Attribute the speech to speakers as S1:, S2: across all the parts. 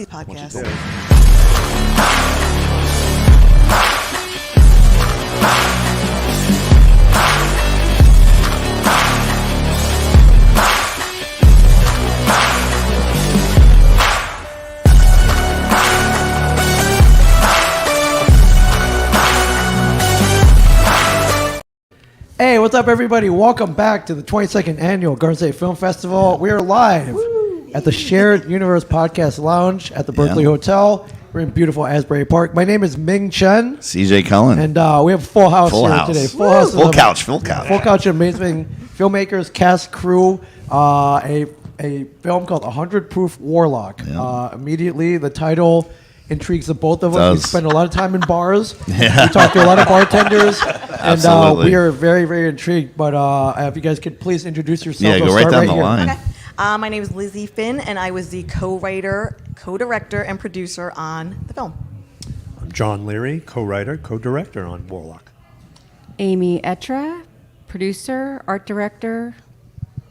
S1: Podcast.
S2: Hey, what's up, everybody? Welcome back to the 22nd Annual Garden State Film Festival. We are live at the Shared Universe Podcast Lounge at the Berkeley Hotel. We're in beautiful Asbury Park. My name is Ming Chen.
S3: CJ Cullen.
S2: And we have a full house today.
S3: Full couch.
S2: Full couch of amazing filmmakers, cast, crew. A film called 100 Proof Warlock.
S3: Yeah.
S2: Immediately, the title intrigues the both of us. We spend a lot of time in bars.
S3: Yeah.
S2: We talk to a lot of bartenders. And we are very, very intrigued. But if you guys could please introduce yourself.
S3: Yeah, go right down the line.
S1: Okay. My name is Lizzie Finn, and I was the co-writer, co-director, and producer on the film.
S4: I'm John Leary, co-writer, co-director on Warlock.
S5: Amy Etra, producer, art director,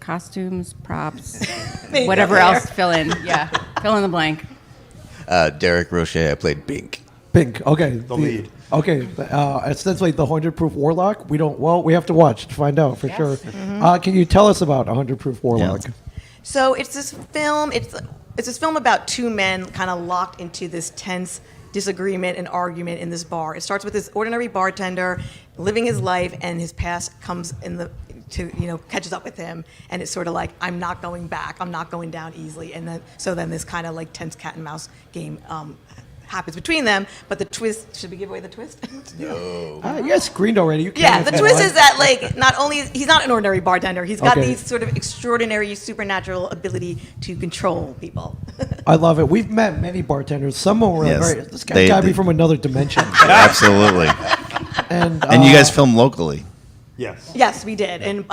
S5: costumes, props, whatever else, fill in the blank.
S6: Derek Roche, I played Bink.
S2: Bink, okay.
S4: The lead.
S2: Okay, essentially the 100 Proof Warlock. We have to watch to find out for sure.
S1: Mm-hmm.
S2: Can you tell us about 100 Proof Warlock?
S3: Yeah.
S1: So it's this film. It's this film about two men kind of locked into this tense disagreement and argument in this bar. It starts with this ordinary bartender living his life, and his past comes catches up with him, and it's sort of like, I'm not going back. I'm not going down easily. And then this kind of like tense cat and mouse game happens between them. But the twist, should we give away the twist?
S6: No.
S2: You guys screened already. You can't.
S1: Yeah, the twist is that like not only he's not an ordinary bartender, he's got
S2: Okay.
S1: these sort of extraordinary supernatural ability to control people.
S2: I love it. We've met many bartenders. Some were
S3: Yes.
S2: very. This guy got to be from another dimension.
S3: Absolutely.
S2: and
S3: And you guys film locally.
S4: Yes.
S1: Yes, we did in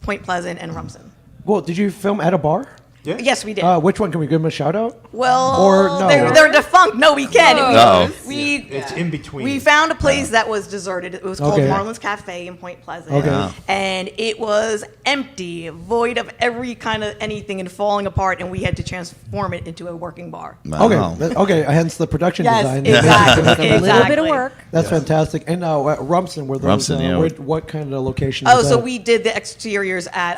S1: Point Pleasant and Rumson.
S2: Well, did you film at a bar?
S4: Yeah.
S1: Yes, we did.
S2: Which one? Can we give them a shout out?
S1: Well,
S2: or no.
S1: they're defunct. No, we can.
S3: Uh-oh.
S4: It's in between.
S1: We found a place that was deserted. It was called
S2: Okay.
S1: Marlin's Cafe in Point Pleasant.
S2: Okay. Wow.
S1: And it was empty, void of every kind of anything and falling apart, and we had to transform it into a working bar.
S3: Wow.
S2: Okay. Hence the production
S1: Yes,
S2: design.
S1: exactly.
S5: A little bit of work.
S2: That's fantastic. And Rumson, were those?
S3: Rumson, yeah.
S2: What kind of location?
S1: Oh,
S2: was
S1: so
S2: that?
S1: we did the exteriors at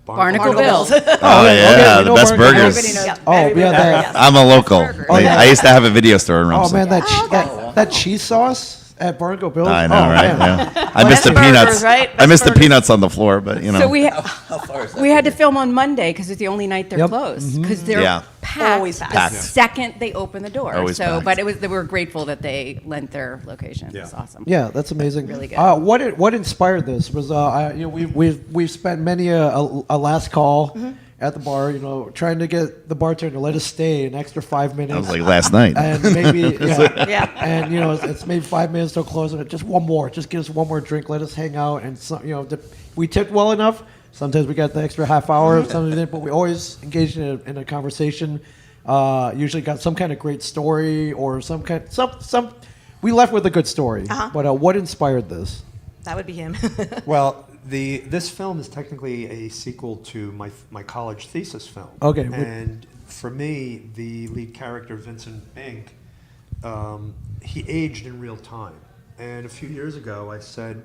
S5: Barnacle
S1: Barnacle
S5: Bill.
S1: Bills.
S3: Oh, yeah,
S2: we
S3: the
S2: know
S3: best
S2: Barnacle.
S3: burgers.
S1: Everybody knows.
S2: Oh,
S1: Everybody
S2: yeah,
S1: knows,
S2: that-
S1: yes.
S3: I'm a local.
S5: Oh,
S2: yeah.
S3: I used to have a video store in
S2: Oh
S3: Rumson.
S2: man, that cheese sauce at Barnacle Bill's.
S3: I know,
S2: Oh,
S3: right?
S2: man.
S3: Yeah. I missed the
S1: Best burgers,
S3: peanuts.
S1: right?
S3: I
S1: Best
S3: missed the
S1: burgers.
S3: peanuts on the floor, but you know.
S5: So we
S6: far is that?
S5: we had to film on Monday because it's the only night they're
S2: Yep.
S5: closed because they're
S3: Yeah.
S5: packed
S1: Always packed.
S5: the
S3: Packed.
S5: second they open the door.
S3: Always
S5: so,
S3: packed.
S5: but we were grateful that they lent their location.
S4: Yeah.
S5: It's awesome.
S2: Yeah, that's amazing.
S5: Really good.
S2: What inspired this was we've spent many a last call at the bar, trying to get the bartender to let us stay an extra 5 minutes.
S3: That was like last night.
S2: and maybe
S1: Yeah.
S2: and it's maybe 5 minutes till closing. Just one more, just give us one more drink, let us hang out, and we tipped well enough. Sometimes we got the extra half hour, sometimes we didn't, but we always engaged in a conversation. Usually got some kind of great story or some. We left with a good story. But what inspired this?
S1: That would be him.
S4: Well, this film is technically a sequel to my college thesis film.
S2: Okay.
S4: And for me, the lead character, Vincent Bink, he aged in real time. And a few years ago, I said,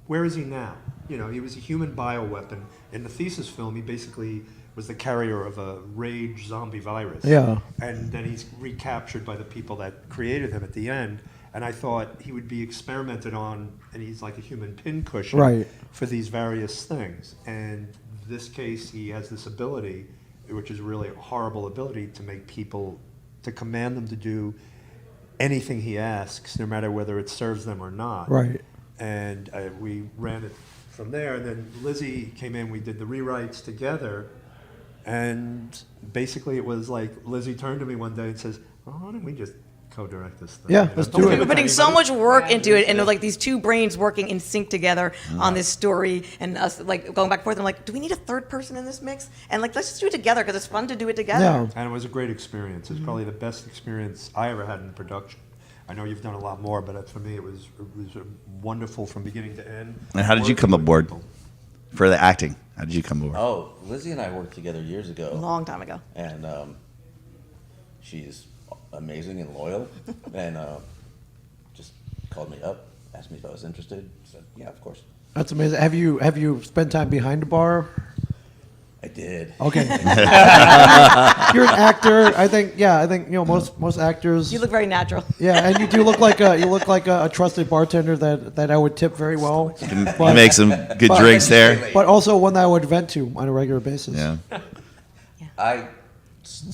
S4: where is he now? He was a human bioweapon. In the thesis film, he basically was the carrier of a rage zombie virus.
S2: Yeah.
S4: And then he's recaptured by the people that created him at the end. And I thought he would be experimented on, and he's like a human pincushion
S2: Right.
S4: for these various things. And this case, he has this ability, which is really a horrible ability, to make people, to command them to do anything he asks, no matter whether it serves them or not.
S2: Right.
S4: And we ran it from there. And then Lizzie came in, we did the rewrites together. And basically it was like Lizzie turned to me one day and says, well, why don't we just co-direct this thing?
S2: Yeah, let's do it.
S1: We're putting so much work into it, and like these two brains working in sync together on this story, and us like going back and forth. I'm like, do we need a third person in this mix? And like, let's just do it together because it's fun to do it together.
S2: Yeah.
S4: And it was a great experience. It's probably the best experience I ever had in production. I know you've done a lot more, but for me it was wonderful from beginning to end.
S3: And how did you come aboard for the acting? How did you come aboard?
S6: Oh, Lizzie and I worked together years
S1: A
S6: ago,
S1: long time ago.
S6: and she's amazing and loyal, and just called me up, asked me if I was interested. Said, yeah, of course.
S2: That's amazing. Have you spent time behind the bar?
S6: I did.
S2: Okay. You're an actor. I think most actors.
S1: You look very natural.
S2: Yeah, and you do look like a trusted bartender that I would tip very well.
S3: You make some good drinks there.
S2: But also one that I would vent to on a regular basis.
S3: Yeah.
S6: I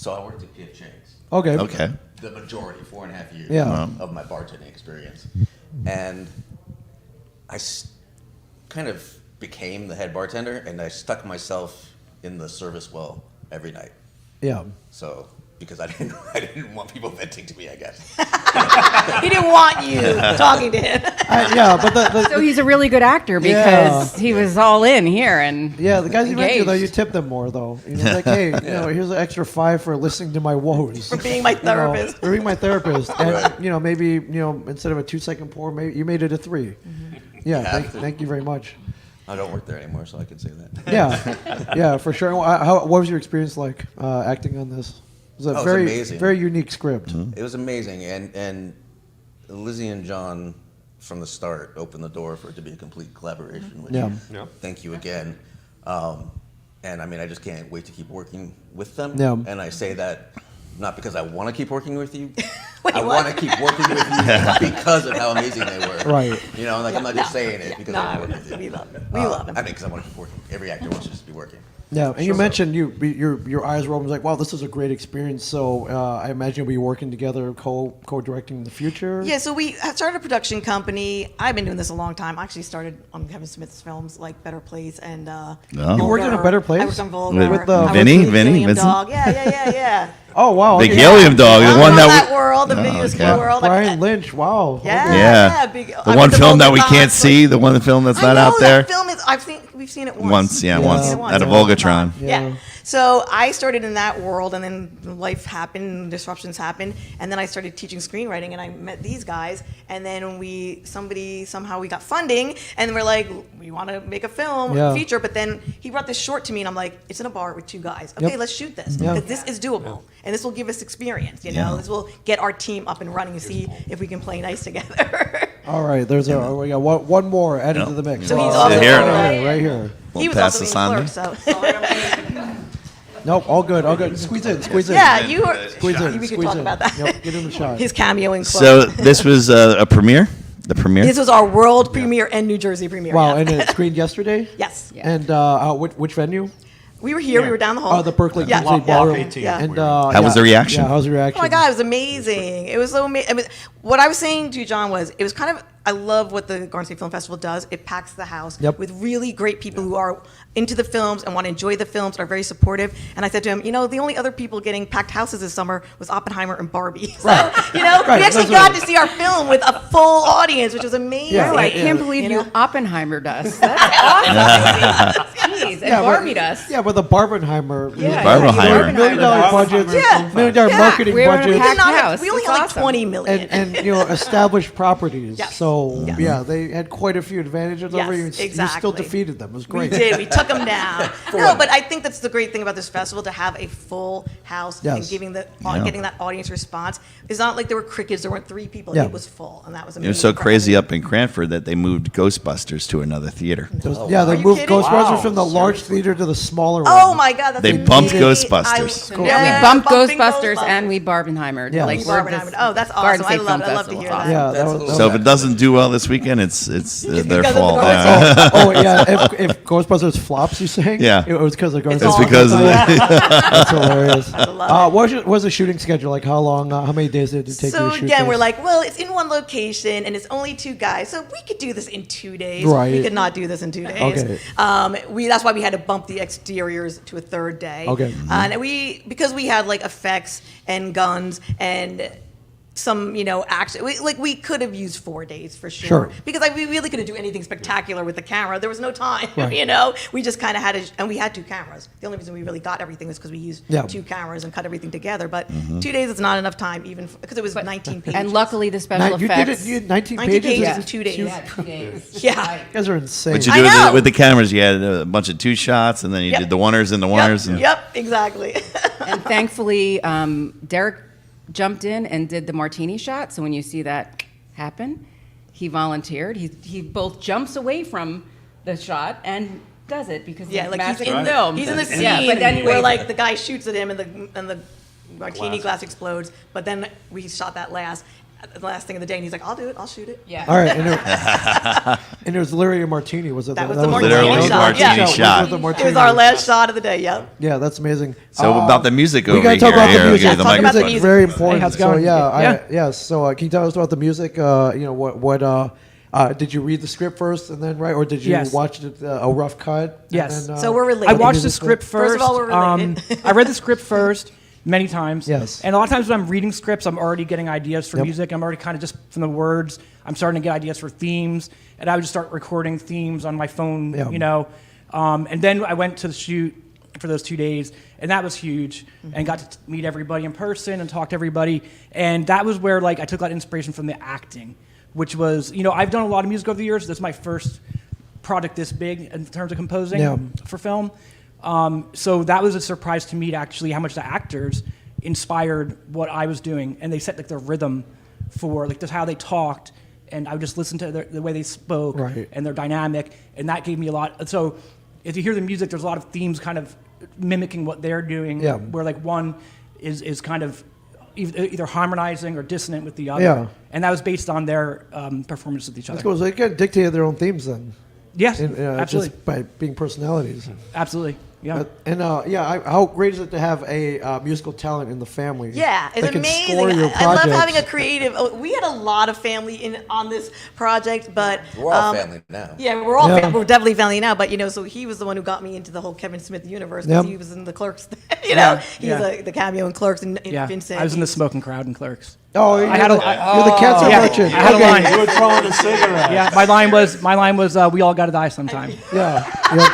S6: worked at P.F. Chang's.
S2: Okay.
S3: Okay.
S6: The majority, 4.5 years
S2: Yeah.
S6: of my bartending experience. And I kind of became the head bartender, and I stuck myself in the service well every night.
S2: Yeah.
S6: So, because I didn't want people venting to me, I guess.
S1: He didn't want you talking to him.
S2: Yeah, but
S5: So he's a really good actor because he was all in here and
S2: the guys you mentioned though, you
S5: engaged.
S2: tip them more though. You know, like, hey, here's an extra $5 for listening to my woes.
S1: For being my therapist.
S2: For being my therapist, and maybe instead of a 2-second pour, maybe you made it a 3. Yeah, thank you very much.
S6: I don't work there anymore, so I can say that.
S2: Yeah, for sure. What was your experience like acting on this? It was a
S6: Oh, it's
S2: very
S6: amazing.
S2: very unique script.
S6: It was amazing, and Lizzie and John from the start opened the door for it to be a complete collaboration. Which
S4: Yeah.
S6: thank you again. And I mean, I just can't wait to keep working with them.
S2: Yeah.
S6: And I say that not because I want to keep working with you.
S1: Wait,
S6: I
S1: what?
S6: want to keep working with you because of how amazing they were.
S2: Right.
S6: You know, like I'm not just saying it because I want to work with you.
S1: We love him. We love him.
S6: I mean, because I want to keep working. Every actor wants to just be working.
S2: Yeah, and you mentioned your eyes were open, like, wow, this is a great experience. So I imagine you'll be working together, co-directing in the future.
S1: Yeah, so we started a production company. I've been doing this a long time. I actually started on Kevin Smith's films like Better Place and
S2: You worked in a Better Place?
S1: I worked on Vulgar.
S3: With
S1: I worked
S3: Vinny?
S1: with
S3: Vinny?
S1: Helium
S3: Vincent?
S1: Dog. Yeah.
S2: Oh wow,
S3: Big
S2: okay.
S3: helium dog, the
S1: I'm
S3: one
S1: in
S3: that
S1: world, the
S3: Oh,
S1: video
S3: okay.
S1: school world.
S2: Brian Lynch. Wow.
S1: Yeah.
S3: Yeah.
S1: Big,
S3: the one film that we can't see, the one film that's
S1: I
S3: not
S1: know,
S3: out there.
S1: That film is. We've seen it once.
S3: Once, yeah, once
S1: We've seen it
S3: at a
S1: It's long
S3: Volgatron.
S1: time.
S2: Yeah.
S1: Yeah. So I started in that world, and then life happened, disruptions happened, and then I started teaching screenwriting, and I met these guys, and then somehow we got funding, and we're like, we want to make a film feature, but then he brought this short to me, and I'm like, it's in a bar with 2 guys. Okay,
S2: Yep.
S1: let's shoot this
S2: Yeah.
S1: because this is doable, and this will give us experience. You know, this will get our team up and running and see if we can play nice together.
S2: All right, we got one more added to the mix.
S1: So he's
S3: Oh,
S1: also
S3: here.
S2: right here.
S1: he was
S3: pass
S1: also
S3: this
S1: in
S3: on
S1: Clerks,
S3: me.
S1: so.
S2: Nope, all good. Squeeze in.
S1: Yeah, you were.
S2: Squeeze in.
S1: We could
S2: squeeze
S1: talk
S2: in.
S1: about that.
S2: Yep, get him a shot.
S1: His cameo in Clerks.
S3: So this was a premiere? The premiere?
S1: This was our world premiere and New Jersey premiere.
S2: Wow,
S1: yeah.
S2: and it screened yesterday.
S1: Yes.
S2: And which venue?
S1: We were here. We were down the hall.
S2: Oh, the Berkeley
S1: Yeah.
S2: Kingsley
S4: Block
S2: Ballroom.
S4: 18.
S1: Yeah.
S2: And
S3: How was the reaction?
S2: Yeah, how was the reaction?
S1: Oh my God, it was amazing. It was so amazing. I mean, what I was saying to John was, it was kind of, I love what the Garden State Film Festival does. It packs the house
S2: Yep.
S1: with really great people who are into the films and want to enjoy the films, are very supportive. And I said to him, the only other people getting packed houses this summer was Oppenheimer and Barbie. So,
S2: Right.
S1: we
S2: Right,
S1: actually
S2: that's
S1: got
S2: right.
S1: to see our film with a full audience, which was amazing.
S2: Yeah,
S5: Oh, I
S2: yeah.
S5: can't believe
S1: You
S5: you
S1: know?
S5: Oppenheimer us. That's awesome. Jeez, and
S2: Yeah,
S5: Barbie
S2: but,
S5: us.
S2: yeah, but the Barbenheimer.
S5: Yeah,
S3: Barbenheimer.
S5: yeah,
S2: $1 million budgets.
S1: Yeah.
S2: $1 million
S1: Yeah.
S2: marketing
S5: We were in a
S2: budgets.
S1: We,
S5: packed
S1: did not have-
S5: house.
S1: we only
S5: It's
S1: had like
S5: awesome.
S1: 20 million.
S2: And established properties.
S1: Yes.
S2: So
S1: Yes.
S2: yeah, they had quite a few advantages over you.
S1: Yes,
S2: You still
S1: exactly.
S2: defeated them. It was
S1: We
S2: great.
S1: did. We took them down. No, but I think that's the great thing about this festival, to have a full house and
S2: Yes.
S1: getting
S3: Yeah.
S1: that audience response. It's not like there were crickets. There weren't 3 people.
S2: Yeah.
S1: It was full, and that was
S3: It
S1: amazing.
S3: was so crazy up in Cranford that they moved Ghostbusters to another theater.
S2: Yeah, they
S1: Are you
S2: moved
S1: kidding?
S2: Ghostbusters
S4: Wow.
S2: from the large theater to the smaller one.
S1: Oh my God, that's
S3: They
S1: amazing.
S3: bumped Ghostbusters.
S5: Yeah, we bumped
S1: bumping
S5: Ghostbusters and we Barbenheimered.
S2: Yeah.
S5: like
S2: We
S5: we're
S1: Barbenheimered.
S5: this
S1: Oh, that's
S5: Garden
S1: awesome. I
S5: State
S1: love
S5: Film
S1: it. I love to
S5: Festival.
S1: hear
S5: Awesome.
S1: that.
S2: Yeah,
S6: That's a
S2: that
S6: little-
S3: So if it doesn't do well this weekend, it's their
S1: because of the
S3: fault.
S1: Garden
S3: Yeah.
S2: Oh yeah, if Ghostbusters flops, you saying?
S3: Yeah.
S2: it was because of Ghostbusters.
S1: It's
S3: It's
S1: all
S3: because of
S2: That's hilarious.
S1: love
S2: What was the shooting schedule like? How long? How many days did it take
S1: So
S2: you to shoot
S1: again,
S2: this?
S1: we're like, well, it's in one location and it's only 2 guys, so we could do this in 2 days.
S2: Right.
S1: We could not do this in 2 days.
S2: Okay.
S1: That's why we had to bump the exteriors to a 3rd day.
S2: Okay.
S1: And because we had like effects and guns and some, action. We could have used 4 days for sure.
S2: Sure.
S1: Because we really couldn't do anything spectacular with the camera. There was no time,
S2: Right.
S1: We just kind of had to, and we had 2 cameras. The only reason we really got everything was because we used
S2: Yeah.
S1: 2 cameras and cut everything together. But 2 days is not enough time, even because it was 19 pages.
S5: And luckily, the special
S2: You did it.
S5: effects.
S2: You had 19
S1: 19
S2: pages.
S1: pages in 2 days.
S5: Yeah, 2 days.
S1: Yeah.
S2: You guys are insane.
S3: What you
S1: I
S3: do
S1: know.
S3: with the cameras, you had a bunch of 2 shots, and then you
S1: Yep.
S3: did the oneers and the oneers.
S1: Yep,
S3: And
S1: yep, exactly.
S5: And thankfully, Derek jumped in and did the martini shot. So when you see that happen, he volunteered. He both jumps away from the shot and does it because
S1: Yeah,
S5: he's
S1: like he's
S5: magic
S1: in
S5: film.
S1: he's in the scene
S5: Yeah, but then
S1: where like the guy shoots at him and the martini glass explodes. But then we shot that the last thing of the day, and he's like, "I'll do it. I'll shoot it."
S5: Yeah.
S2: All right, and it was Leary and Martini. Was it?
S1: That was
S2: that
S1: the martini
S3: Literally
S1: shot.
S3: martini
S1: Yeah.
S3: shot.
S2: Was the
S1: It
S2: martini.
S1: was our last shot of the day. Yep.
S2: Yeah, that's amazing.
S3: So about the music over
S2: we gotta
S3: here.
S2: talk about
S3: Here,
S2: the
S3: I'll
S2: music.
S3: give you the
S1: Talk about the
S3: microphone.
S1: music.
S2: Very important.
S7: Hey, how's it
S2: So
S7: going?
S2: yeah,
S7: Yeah.
S2: So can you tell us about the music? What did you read the script first and then or did you
S7: Yes.
S2: watch it, a rough cut? and
S7: Yes.
S2: then,
S1: So we're
S7: I
S1: related.
S7: watched the
S2: music
S7: script
S1: First
S7: first.
S1: of all, we're related.
S7: I read the script first many times.
S2: Yes.
S7: And a lot of times when I'm reading scripts, I'm already getting ideas for
S2: Yep.
S7: music. I'm already kind of just from the words. I'm starting to get ideas for themes, and I would just start recording themes on my phone.
S2: Yeah.
S7: You know, and then I went to the shoot for those 2 days, and that was huge. And got to meet everybody in person and talk to everybody, and that was where like I took a lot of inspiration from the acting, which was I've done a lot of music over the years. This is my first project this big in terms of composing
S2: Yeah.
S7: for film. So that was a surprise to me, actually, how much the actors inspired what I was doing, and they set like the rhythm for like just how they talked, and I would just listen to the way they spoke
S2: Right.
S7: and their dynamic, and that gave me a lot. So if you hear the music, there's a lot of themes kind of mimicking what they're doing,
S2: Yeah.
S7: where like one is kind of either harmonizing or dissonant with the other,
S2: Yeah.
S7: and that was based on their performance with each other.
S2: That's cool. So they kind of their own themes then.
S7: Yes,
S2: uh,
S7: absolutely,
S2: Just by being personalities.
S7: absolutely, yeah.
S2: How great is it to have a musical talent in the family?
S1: Yeah, it's
S2: that can
S1: amazing.
S2: score your
S1: I love
S2: projects?
S1: having a creative. We had a lot of family on this project, but
S6: We're all family now.
S1: Yeah, we're all
S2: Yeah.
S1: we're definitely family now. But so he was the one who got me into the whole Kevin Smith universe because
S2: Yep.
S1: he was in the Clerks.
S7: Yeah,
S1: he's
S7: yeah.
S1: the cameo in Clerks and
S7: Yeah,
S1: Vincent.
S7: I was in the
S1: He's-
S7: smoking crowd in Clerks.
S2: Oh, you're,
S7: had
S2: the,
S7: a-
S2: you're the cancer
S7: yeah,
S2: merchant.
S7: I had a
S2: Okay.
S7: line.
S4: You were throwing a cigarette.
S7: Yeah, my line was we all gotta die sometime.
S2: Yeah. Yep.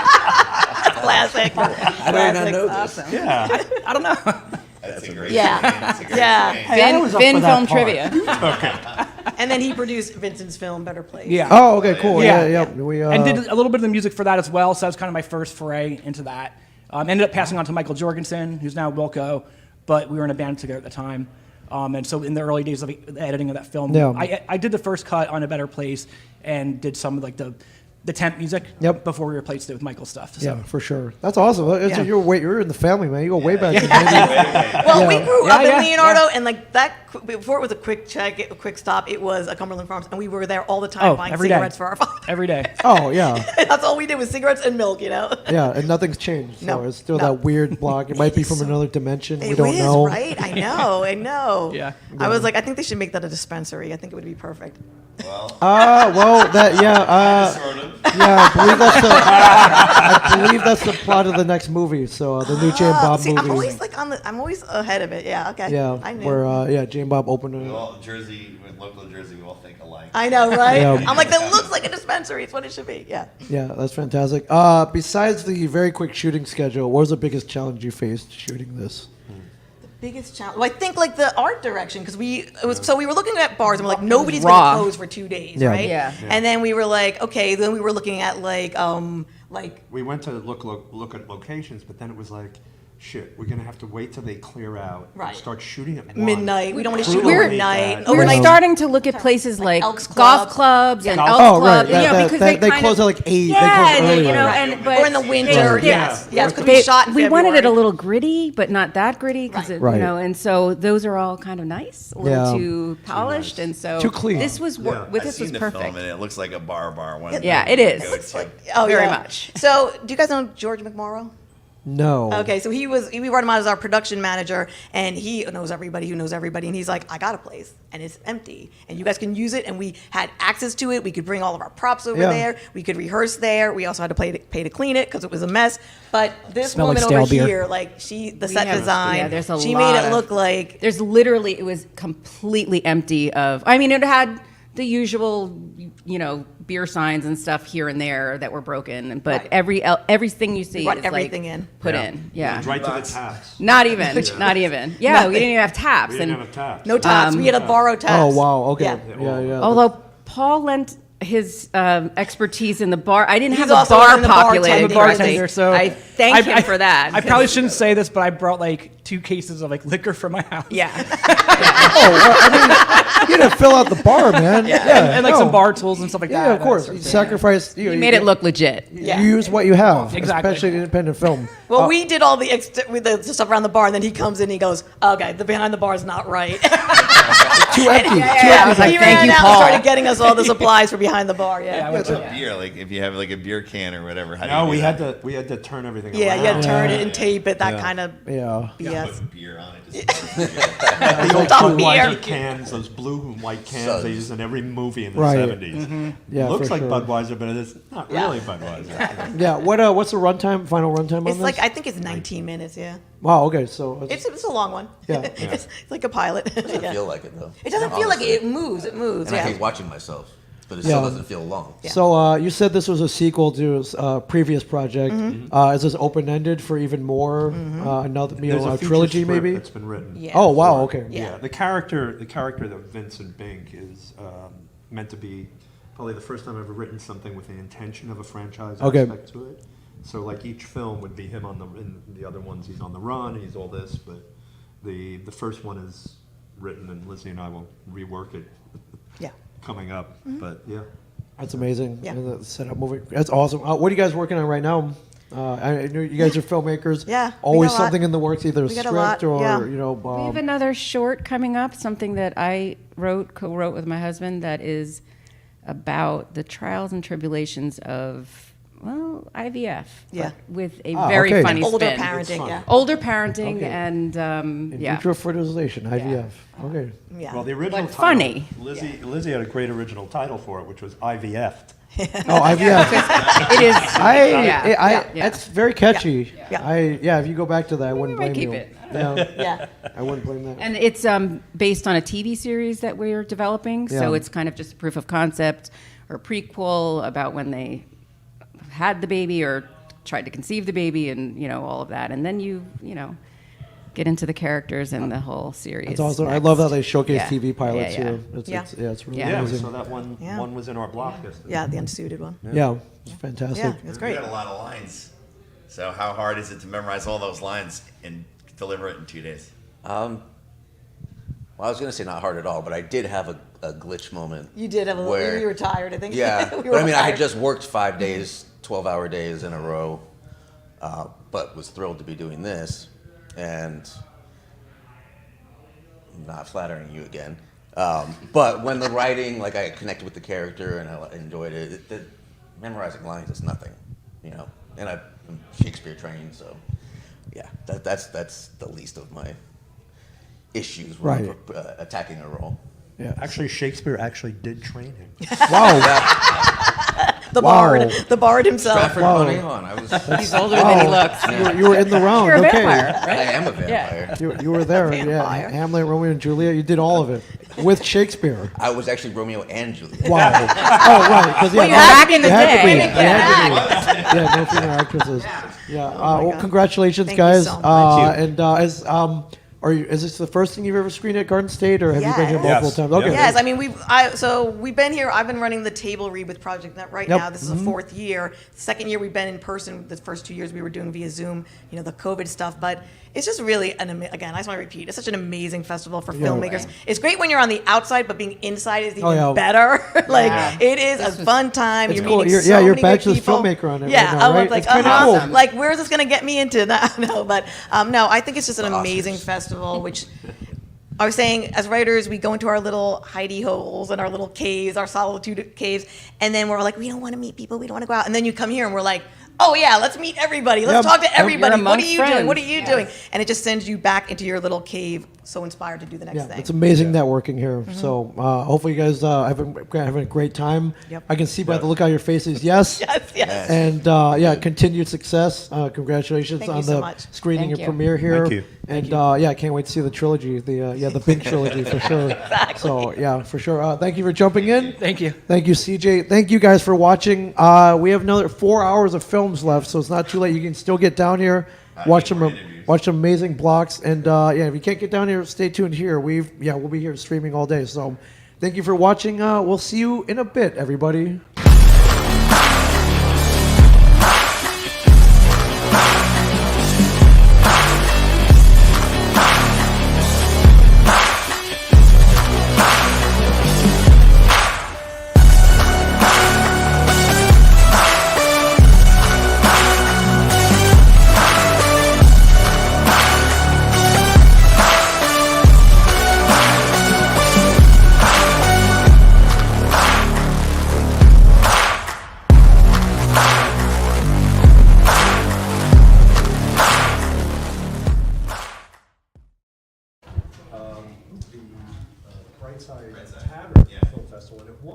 S1: Classic.
S6: I did not know this.
S5: Awesome.
S4: Yeah.
S7: I don't know.
S3: That's a great
S1: Yeah, yeah.
S7: Hey, I was up
S5: Fin
S7: for that
S5: film
S7: part.
S5: trivia.
S1: And then he produced Vincent's film Better Place.
S7: Yeah.
S2: Oh, okay, cool.
S7: Yeah.
S2: Yeah. We
S7: And did a little bit of the music for that as well. So that was kind of my first foray into that. Ended up passing on to Michael Jorgensen, who's now Wilco, but we were in a band together at the time. And so in the early days of the editing of that film,
S2: Yeah.
S7: I did the first cut on A Better Place and did some of like the temp music
S2: Yep.
S7: before we replaced it with Michael's stuff. So.
S2: Yeah, for sure. That's awesome.
S7: Yeah.
S2: You're in the family, man. You go way back.
S1: Well, we grew up
S7: Yeah,
S1: in Leonardo,
S7: yeah.
S1: and like that before it was a quick stop. It was a Cumberland Farms, and we were there all the time
S7: Oh,
S1: buying
S7: every day.
S1: cigarettes for our father.
S7: Every day.
S2: Oh, yeah.
S1: That's all we did was cigarettes and milk.
S2: Yeah, and nothing's changed. So
S1: No,
S2: it's still
S1: no.
S2: that weird block. It might be from another dimension. We
S1: It
S2: don't
S1: is,
S2: know.
S1: right? I know.
S7: Yeah.
S1: I was like, I think they should make that a dispensary. I think it would be perfect.
S2: Well, that yeah, I believe that's the plot of the next movie. So the new Jane Bob
S1: See,
S2: movie.
S1: I'm always ahead of it. Yeah. Okay.
S2: Yeah,
S1: I knew.
S2: where Jane Bob opened it.
S3: Well, Jersey, with local Jersey, we all think alike.
S1: I know, right?
S2: Yeah.
S1: I'm like, that looks like a dispensary. It's what it should be. Yeah.
S2: Yeah, that's fantastic. Besides the very quick shooting schedule, what was the biggest challenge you faced shooting this?
S1: Biggest challenge. Well, I think like the art direction because we were looking at bars and we're like nobody's
S5: raw.
S1: gonna close for 2 days,
S2: Yeah.
S1: right?
S5: Yeah.
S1: And then we were like, okay. Then we were looking at like
S4: We went to look at locations, but then it was like, shit, we're gonna have to wait till they clear out. and
S1: Right.
S4: Start shooting at 1.
S1: midnight. We don't want to shoot
S4: We're-
S1: overnight.
S5: We're
S1: Overnight.
S5: starting to look at places like
S1: Elks
S5: golf
S1: Club.
S5: clubs and
S1: Yeah.
S5: Elks
S2: Oh,
S5: Club,
S2: right.
S5: because
S2: They
S5: kind
S2: close
S5: of,
S2: at like 8.
S5: Yeah,
S2: they close
S5: and,
S2: earlier.
S5: you know, and but
S1: Or in the winter.
S5: they-
S1: Yes.
S4: Yeah.
S1: Yes. Because we shot in
S5: we wanted it a
S1: February.
S5: little gritty, but not that gritty, because
S2: Right.
S5: and so those are all kind of nice, a little
S2: Yeah.
S5: too polished, and so
S2: Too clean.
S5: This was
S4: Yeah.
S5: with
S3: I've
S5: this was
S3: seen the
S5: perfect.
S3: film, and it looks like a bar. One
S5: Yeah, it is.
S3: Go to.
S1: Oh,
S5: Very
S1: yeah.
S5: much.
S1: So, do you guys know George McMorrow?
S2: No.
S1: Okay, so we brought him out as our production manager, and he knows everybody who knows everybody, and he's like, I got a place, and it's empty, and you guys can use it, and we had access to it. We could bring all of our props over
S2: Yeah.
S1: there. We could rehearse there. We also had to pay to clean it because it was a mess. But this
S7: Smell like
S1: woman
S7: stale
S1: over
S7: beer.
S1: here, like the
S5: We
S1: set
S5: have-
S1: design,
S5: yeah, there's a
S1: she
S5: lot
S1: made it
S5: of-
S1: look like
S5: There's literally, it was completely empty of, I mean, it had the usual, beer signs and stuff here and there that were broken, but
S1: Right.
S5: everything you see
S1: brought
S5: is
S1: everything
S5: like
S1: in.
S5: put in. Yeah.
S4: Right to the taps.
S5: Not even. Yeah, we didn't even have taps.
S4: We didn't
S5: And
S4: have a tap.
S1: no taps. We had to borrow taps.
S2: Oh, wow. Okay.
S1: Yeah.
S2: Yeah.
S5: although Paul lent his expertise in the bar. I didn't
S1: He's
S5: have a
S1: also
S5: bar
S1: in the
S5: populated.
S1: bartending,
S7: bartender, so
S5: I thank him for that.
S7: I probably shouldn't say this, but I brought like 2 cases of like liquor from my house.
S5: Yeah.
S2: You didn't fill out the bar, man. Yeah,
S7: And like
S2: no.
S7: some bar tools and stuff like that.
S2: Yeah, of course. You sacrifice.
S5: He made it look legit.
S1: Yeah.
S2: You use what you have,
S7: Exactly.
S2: especially in independent film.
S1: Well, we did all with the stuff around the bar, and then he comes in and he goes, okay, the behind the bar is not right.
S2: Too empty.
S5: I was like,
S1: he
S5: thank
S1: ran
S5: you,
S1: out
S5: Paul.
S1: and started getting us all the supplies for behind the bar. Yeah.
S7: Yeah,
S3: What's a beer? Like if you have like a beer can or whatever. How do
S4: No,
S3: you
S4: we
S3: do
S4: had
S3: that?
S4: to turn everything
S1: Yeah,
S4: around.
S1: you had to turn it and tape it, that kind of
S2: Yeah.
S1: BS.
S3: Put beer on it.
S4: The old
S1: Stop
S4: Budweiser
S1: beer.
S4: cans, those blue and white cans
S6: Suds.
S4: they used in every movie in the
S2: Right.
S4: 70s.
S2: Yeah,
S4: Looks
S2: for
S4: like
S2: sure.
S4: Budweiser, but it's not really Budweiser.
S2: Yeah. What's the runtime? Final runtime on
S1: It's
S2: this?
S1: like, I think it's 19 minutes, yeah.
S2: Wow. Okay. So
S1: It's a long one.
S2: Yeah.
S1: It's like a pilot.
S6: Doesn't
S1: Yeah.
S6: feel like it though.
S1: It doesn't feel like
S6: Honestly.
S1: it moves. It moves,
S6: And I
S1: yeah.
S6: hate watching myself, but it
S2: Yeah.
S6: still doesn't feel long.
S2: So you said this was a sequel to a previous project.
S1: Mm-hmm.
S2: Is this open ended for even more? Another
S4: There's
S2: a
S4: feature
S2: trilogy
S4: script
S2: maybe?
S4: that's been written.
S1: Yeah.
S2: Oh wow. Okay.
S1: Yeah.
S4: The character that Vincent Bink is meant to be probably the first time I've ever written something with the intention of a franchise
S2: Okay.
S4: aspect to it. So like each film would be him in the other ones he's on the run, he's all this, but the first one is written and Lizzie and I will rework it
S1: Yeah.
S4: coming up. But yeah.
S2: That's amazing.
S1: Yeah.
S2: And the setup movie. That's awesome. What are you guys working on right now? I know you guys are filmmakers.
S1: Yeah, we
S2: Always
S1: got a lot.
S2: something in the works, either
S1: We got a
S2: script
S1: lot,
S2: or
S1: yeah.
S5: We have another short coming up, something that I co-wrote with my husband that is about the trials and tribulations of, well, IVF.
S1: Yeah.
S5: But with a
S2: Ah,
S5: very
S2: okay.
S5: funny
S1: Older
S5: spin.
S1: parenting,
S4: fun.
S1: yeah.
S5: Older parenting
S2: Okay.
S5: and,
S2: in
S5: yeah.
S2: vitro fertilization, IVF. Okay.
S1: Yeah.
S4: Well, the original
S5: But
S4: title,
S5: funny.
S4: Lizzie had a great original title for it, which was IVF'd.
S2: Oh, IVF.
S5: It is.
S2: I
S5: Yeah.
S2: It's very catchy.
S1: Yeah.
S2: If you go back to that, I wouldn't
S5: might
S2: blame
S5: keep
S2: you.
S5: it.
S2: Yeah,
S1: Yeah.
S2: I wouldn't blame that.
S5: And it's based on a TV series that we're developing, so
S2: Yeah.
S5: it's kind of just a proof of concept or prequel about when they had the baby or tried to conceive the baby, and all of that. And then you get into the characters and the whole series.
S2: It's awesome. I
S5: next.
S2: love how they showcase
S5: Yeah.
S2: TV pilots
S5: Yeah, yeah.
S2: too. It's,
S1: Yeah.
S2: it's really
S1: Yeah.
S4: Yeah, we
S2: amazing.
S4: saw that one.
S1: Yeah.
S4: One was in our block yesterday.
S1: Yeah, the unsuited one.
S2: Yeah, it's fantastic.
S1: Yeah, it's great.
S3: You got a lot of lines. So how hard is it to memorize all those lines and deliver it in 2 days?
S6: Well, I was going to say not hard at all, but I did have a glitch moment.
S1: You did have a little,
S6: where-
S1: you were tired, I think.
S6: Yeah,
S1: We
S6: but
S1: were
S6: I mean, I had
S1: tired.
S6: just worked 5 days, 12-hour days in a row, but was thrilled to be doing this, and not flattering you again. But when the writing, like I connected with the character and I enjoyed it, memorizing lines is nothing, And I'm Shakespeare trained, so yeah, that's the least of my issues when
S2: Right.
S6: attacking a role.
S2: Yeah.
S4: Actually, Shakespeare actually did train him.
S2: Wow.
S1: the
S2: Wow.
S1: the bard himself.
S6: Stratford
S2: Wow.
S6: upon Avon. I was.
S5: He's older than he looks.
S2: You were in the round.
S5: You're a
S2: okay.
S5: vampire,
S6: I
S5: right?
S6: am a vampire.
S2: You were there. Yeah.
S1: Vampire.
S2: Hamlet, Romeo and Juliet. You did all of it with Shakespeare.
S6: I was actually Romeo and Juliet.
S2: Wow. Oh, right. Because
S1: Well, you had
S5: Back in the
S2: it had to be.
S5: day.
S2: It had to be. Yeah, no female actresses. Yeah. Well,
S1: God.
S2: congratulations,
S1: Thank you
S2: guys.
S1: so much.
S2: And is this the first thing you've ever screened at Garden State, or have you been here
S1: Yes.
S2: multiple
S4: Yes.
S2: times? Okay.
S1: Yes, I mean we've been here. I've been running the table read with Project Net right
S2: Yep.
S1: now. This is the 4th year. Second year we've been in person. The first 2 years we were doing via Zoom. The COVID stuff, but it's just really again. I just want to repeat. It's such an amazing festival for filmmakers. It's great when you're on the outside, but being inside is even
S2: yeah.
S1: better. Like
S5: Yeah.
S1: it is a fun time.
S2: It's
S1: You're
S2: cool.
S1: meeting
S2: You're-
S1: so
S2: yeah, you're
S1: many good
S2: bachelor's
S1: people.
S2: filmmaker on it
S1: Yeah,
S2: right now,
S1: I
S2: right?
S1: was like,
S2: It's kinda cool.
S1: like where's this gonna get me into? No, but no, I think it's just an
S6: The Oscars.
S1: amazing festival, which. I was saying, as writers, we go into our little hidey holes and our little caves, our solitude caves, and then we're like, we don't want to meet people, we don't want to go out. And then you come here and we're like, oh yeah, let's meet everybody, let's
S2: Yep.
S1: talk to everybody.
S5: You're
S1: What are
S5: amongst
S1: you doing?
S5: friends.
S1: What are you doing? And it just sends you back into your little cave, so inspired to do the next
S2: Yeah,
S1: thing.
S2: it's amazing networking here. So hopefully you guys having a great time.
S1: Yep.
S2: I can see by the look on your faces, yes.
S1: Yes.
S2: And continued success. Congratulations
S1: Thank you
S2: on
S1: so
S2: the
S1: much.
S2: screening
S5: Thank
S2: and
S5: you.
S2: premiere here.
S4: Thank you.
S2: And I can't wait to see the trilogy, the Bink trilogy for sure.
S1: Exactly.
S2: So yeah, for sure. Thank you for jumping in.
S7: Thank you.
S2: Thank you, CJ. Thank you guys for watching. We have another 4 hours of films left, so it's not too late. You can still get down here, watch some amazing blocks, and if you can't get down here, stay tuned here. We'll be here streaming all day. So Thank you for watching. We'll see you in a bit, everybody.
S4: Brightside Tavern Film Festival, and it won.